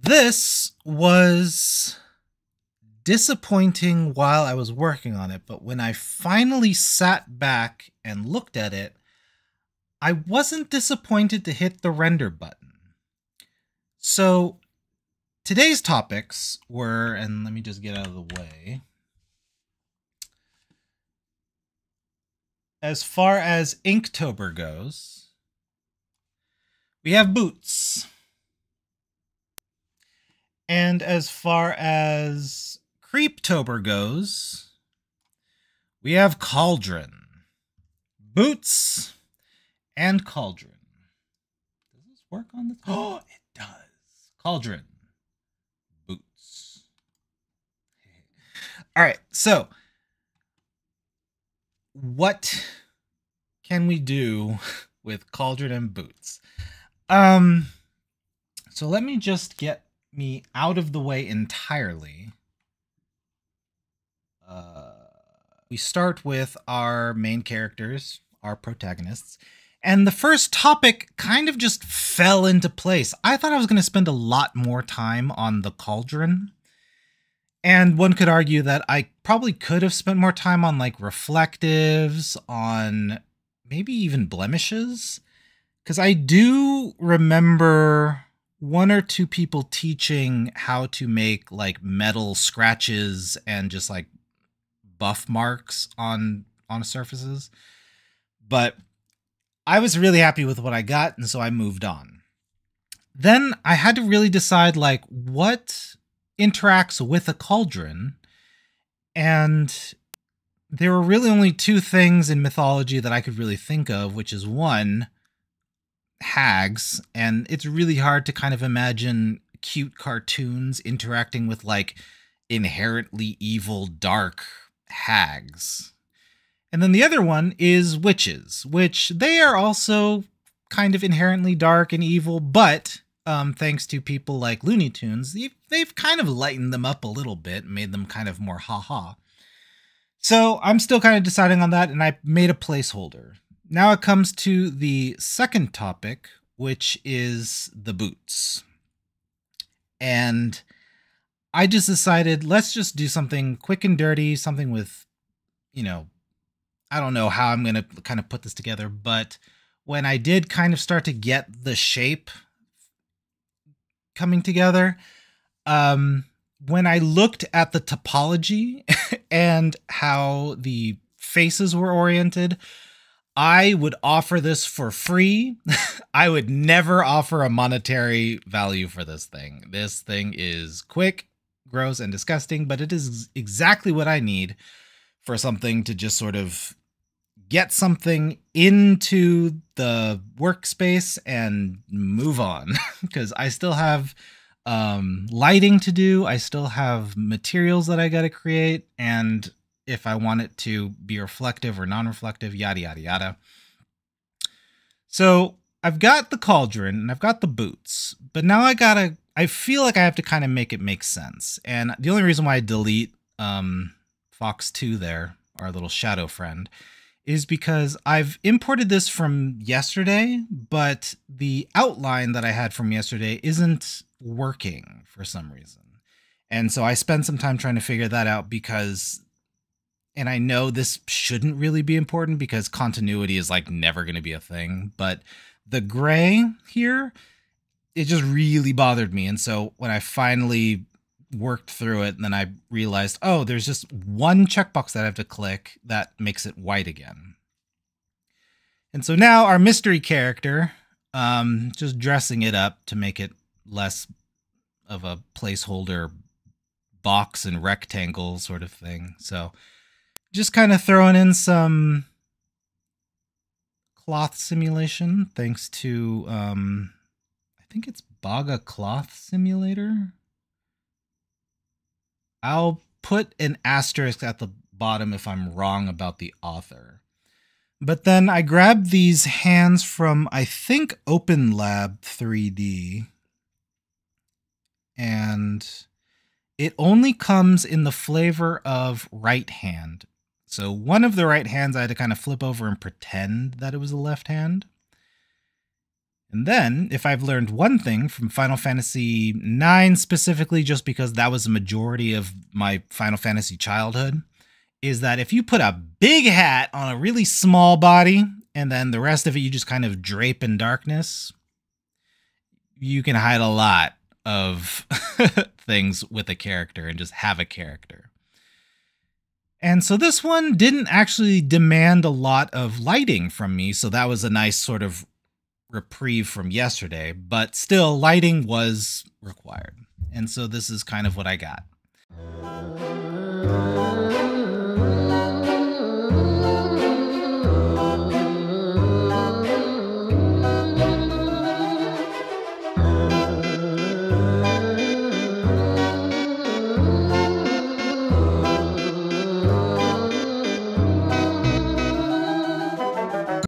This was disappointing while I was working on it, but when I finally sat back and looked at it, I wasn't disappointed to hit the render button. So today's topics were, and let me just get out of the way. As far as Inktober goes, we have boots. And as far as Creeptober goes, we have cauldron. Boots and cauldron. Does this work on this? Oh, it does. Cauldron. Boots. All right, so what can we do with cauldron and boots? So let me just get me out of the way entirely. We start with our main characters, our protagonists, and the first topic kind of just fell into place. I thought I was going to spend a lot more time on the cauldron, and one could argue that I probably could have spent more time on like reflectives, on maybe even blemishes, because I do remember one or two people teaching how to make like metal scratches and just like buff marks on surfaces. But I was really happy with what I got, and so I moved on. Then I had to really decide like what interacts with a cauldron, and there were really only two things in mythology that I could really think of, which is one, hags, and it's really hard to kind of imagine cute cartoons interacting with like inherently evil dark hags. And then the other one is witches, which they are also kind of inherently dark and evil, but thanks to people like Looney Tunes, they've kind of lightened them up a little bit, made them kind of more ha-ha. So I'm still kind of deciding on that, and I made a placeholder. Now it comes to the second topic, which is the boots. And I just decided, let's just do something quick and dirty, something with, I don't know how I'm going to kind of put this together, but when I did kind of start to get the shape coming together, when I looked at the topology and how the faces were oriented, I would offer this for free. I would never offer a monetary value for this thing. This thing is quick, gross, and disgusting, but it is exactly what I need for something to just sort of get something into the workspace and move on. Because I still have lighting to do. I still have materials that I got to create, and if I want it to be reflective or non-reflective, yada, yada, yada. So I've got the cauldron and I've got the boots, but now I feel like I have to kind of make it make sense. And the only reason why I delete Fox 2 there, our little shadow friend, is because I've imported this from yesterday, but the outline that I had from yesterday isn't working for some reason. And so I spent some time trying to figure that out and I know this shouldn't really be important because continuity is like never going to be a thing, but the gray here, it just really bothered me. And so when I finally worked through it, and then I realized, oh, there's just one checkbox that I have to click that makes it white again. And so now our mystery character, just dressing it up to make it less of a placeholder box and rectangle sort of thing. So just kind of throwing in some cloth simulation thanks to, I think it's Baga Cloth Simulator. I'll put an asterisk at the bottom if I'm wrong about the author. But then I grabbed these hands from, I think, OpenLab 3D. And it only comes in the flavor of right hand. So one of the right hands I had to kind of flip over and pretend that it was the left hand. And then, if I've learned one thing from Final Fantasy IX specifically, just because that was the majority of my Final Fantasy childhood, is that if you put a big hat on a really small body, and then the rest of it you just kind of drape in darkness, you can hide a lot of things with a character and just have a character. And so this one didn't actually demand a lot of lighting from me, so that was a nice sort of reprieve from yesterday, but still lighting was required. And so this is kind of what I got.